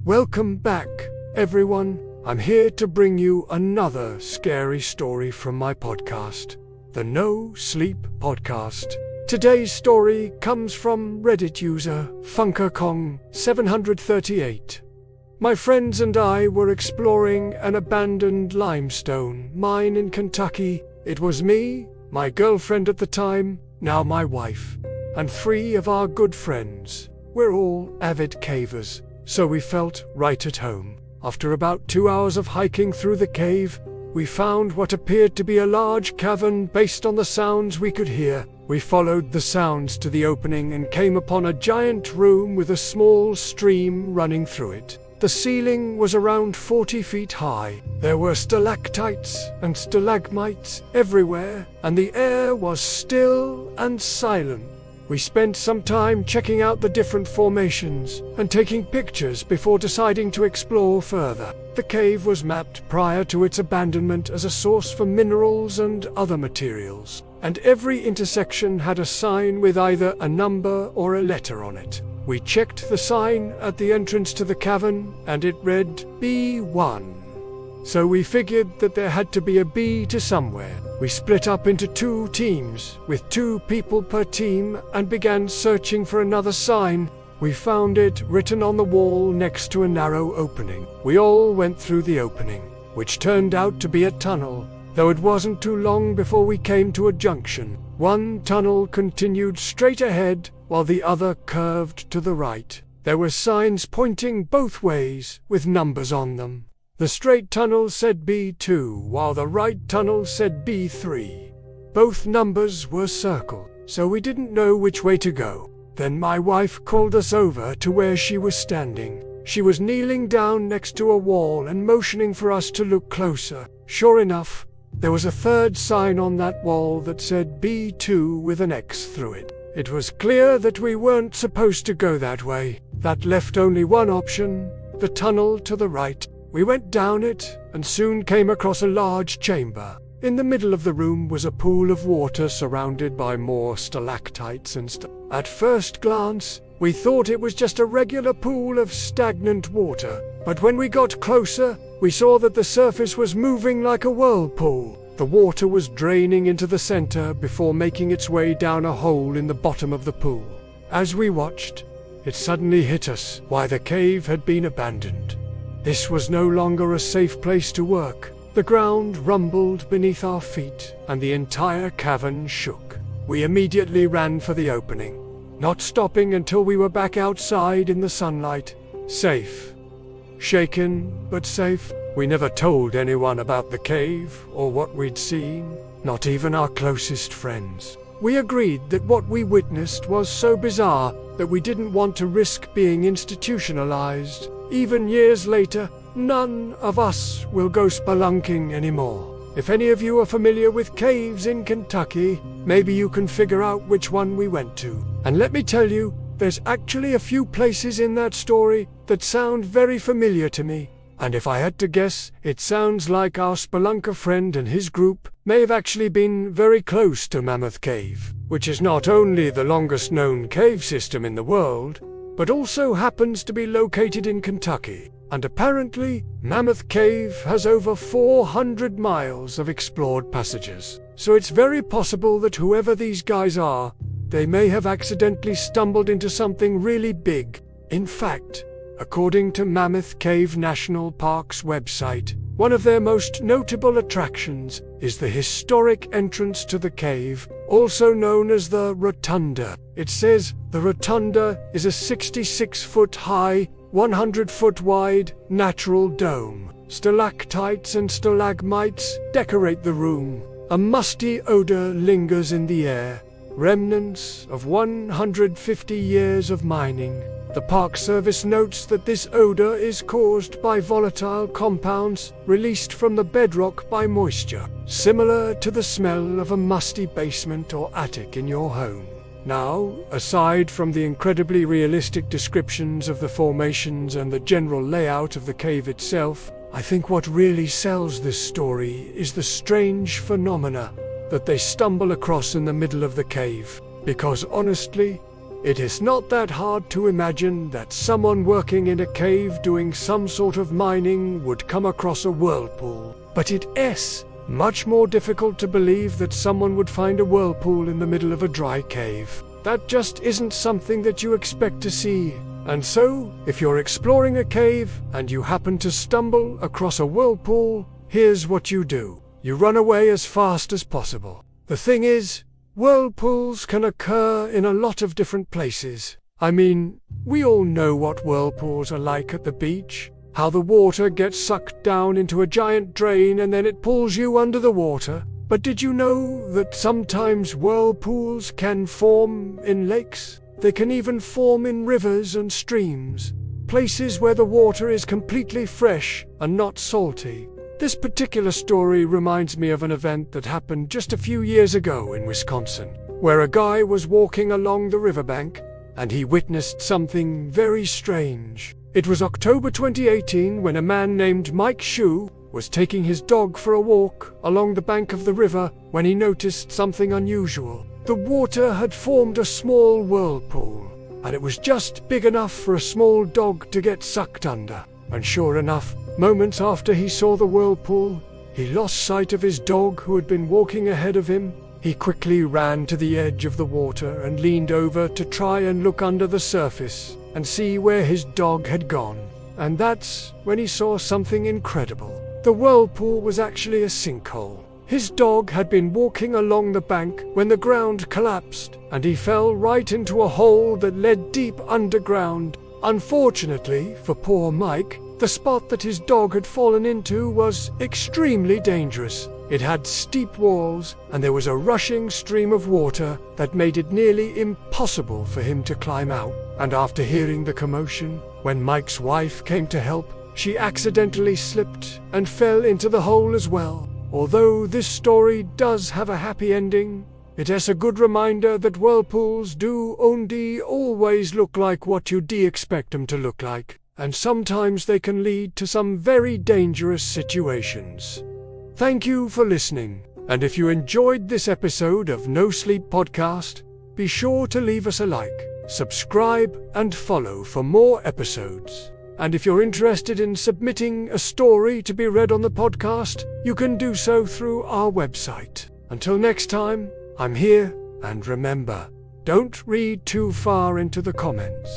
Welcome back, everyone. I'm here to bring you another scary story from my podcast, the No Sleep Podcast. Today's story comes from Reddit user FunkerKong738. My friends and I were exploring an abandoned limestone mine in Kentucky. It was me, my girlfriend at the time, now my wife, and 3 of our good friends. We're all avid cavers, so we felt right at home. After about 2 hours of hiking through the cave, we found what appeared to be a large cavern based on the sounds we could hear. We followed the sounds to the opening and came upon a giant room with a small stream running through it. The ceiling was around 40 feet high. There were stalactites and stalagmites everywhere, and the air was still and silent. We spent some time checking out the different formations and taking pictures before deciding to explore further. The cave was mapped prior to its abandonment as a source for minerals and other materials, and every intersection had a sign with either a number or a letter on it. We checked the sign at the entrance to the cavern, and it read B1. So we figured that there had to be a B to somewhere. We split up into 2 teams, with 2 people per team, and began searching for another sign. We found it written on the wall next to a narrow opening. We all went through the opening, which turned out to be a tunnel, though it wasn't too long before we came to a junction. One tunnel continued straight ahead, while the other curved to the right. There were signs pointing both ways, with numbers on them. The straight tunnel said B2, while the right tunnel said B3. Both numbers were circled, so we didn't know which way to go. Then my wife called us over to where she was standing. She was kneeling down next to a wall and motioning for us to look closer. Sure enough, there was a 3rd sign on that wall that said B2 with an X through it. It was clear that we weren't supposed to go that way. That left only one option, the tunnel to the right. We went down it and soon came across a large chamber. In the middle of the room was a pool of water surrounded by more stalactites and At first glance, we thought it was just a regular pool of stagnant water, but when we got closer, we saw that the surface was moving like a whirlpool. The water was draining into the center before making its way down a hole in the bottom of the pool. As we watched, it suddenly hit us why the cave had been abandoned. This was no longer a safe place to work. The ground rumbled beneath our feet, and the entire cavern shook. We immediately ran for the opening, not stopping until we were back outside in the sunlight. Safe. Shaken, but safe. We never told anyone about the cave or what we'd seen, not even our closest friends. We agreed that what we witnessed was so bizarre that we didn't want to risk being institutionalized. Even years later, none of us will go spelunking anymore. If any of you are familiar with caves in Kentucky, maybe you can figure out which one we went to. And let me tell you, there's actually a few places in that story that sound very familiar to me. And if I had to guess, it sounds like our spelunker friend and his group may have actually been very close to Mammoth Cave, which is not only the longest known cave system in the world, but also happens to be located in Kentucky. And apparently, Mammoth Cave has over 400 miles of explored passages. So it's very possible that whoever these guys are, they may have accidentally stumbled into something really big. In fact, according to Mammoth Cave National Park's website, one of their most notable attractions is the historic entrance to the cave, also known as the Rotunda. It says the Rotunda is a 66-foot high, 100-foot wide, natural dome. Stalactites and stalagmites decorate the room. A musty odor lingers in the air, remnants of 150 years of mining. The Park Service notes that this odor is caused by volatile compounds released from the bedrock by moisture, similar to the smell of a musty basement or attic in your home. Now, aside from the incredibly realistic descriptions of the formations and the general layout of the cave itself, I think what really sells this story is the strange phenomena that they stumble across in the middle of the cave. Because honestly, It is not that hard to imagine that someone working in a cave doing some sort of mining would come across a whirlpool. But it is much more difficult to believe that someone would find a whirlpool in the middle of a dry cave. That just isn't something that you expect to see. And so, if you're exploring a cave and you happen to stumble across a whirlpool, here's what you do. You run away as fast as possible. The thing is, whirlpools can occur in a lot of different places. I mean, we all know what whirlpools are like at the beach. How the water gets sucked down into a giant drain and then it pulls you under the water. But did you know that sometimes whirlpools can form in lakes? They can even form in rivers and streams, places where the water is completely fresh and not salty. This particular story reminds me of an event that happened just a few years ago in Wisconsin, where a guy was walking along the riverbank and he witnessed something very strange. It was October 2018 when a man named Mike Shue was taking his dog for a walk along the bank of the river when he noticed something unusual. The water had formed a small whirlpool, and it was just big enough for a small dog to get sucked under. And sure enough, moments after he saw the whirlpool, he lost sight of his dog who had been walking ahead of him. He quickly ran to the edge of the water and leaned over to try and look under the surface and see where his dog had gone. And that's when he saw something incredible. The whirlpool was actually a sinkhole. His dog had been walking along the bank when the ground collapsed, and he fell right into a hole that led deep underground. Unfortunately for poor Mike, the spot that his dog had fallen into was extremely dangerous. It had steep walls, and there was a rushing stream of water that made it nearly impossible for him to climb out. And after hearing the commotion, when Mike's wife came to help, she accidentally slipped and fell into the hole as well. Although this story does have a happy ending, it is a good reminder that whirlpools do only always look like what you'd expect them to look like, and sometimes they can lead to some very dangerous situations. Thank you for listening, and if you enjoyed this episode of No Sleep Podcast, be sure to leave us a like, subscribe, and follow for more episodes. And if you're interested in submitting a story to be read on the podcast, you can do so through our website. Until next time, I'm here, and remember, don't read too far into the comments.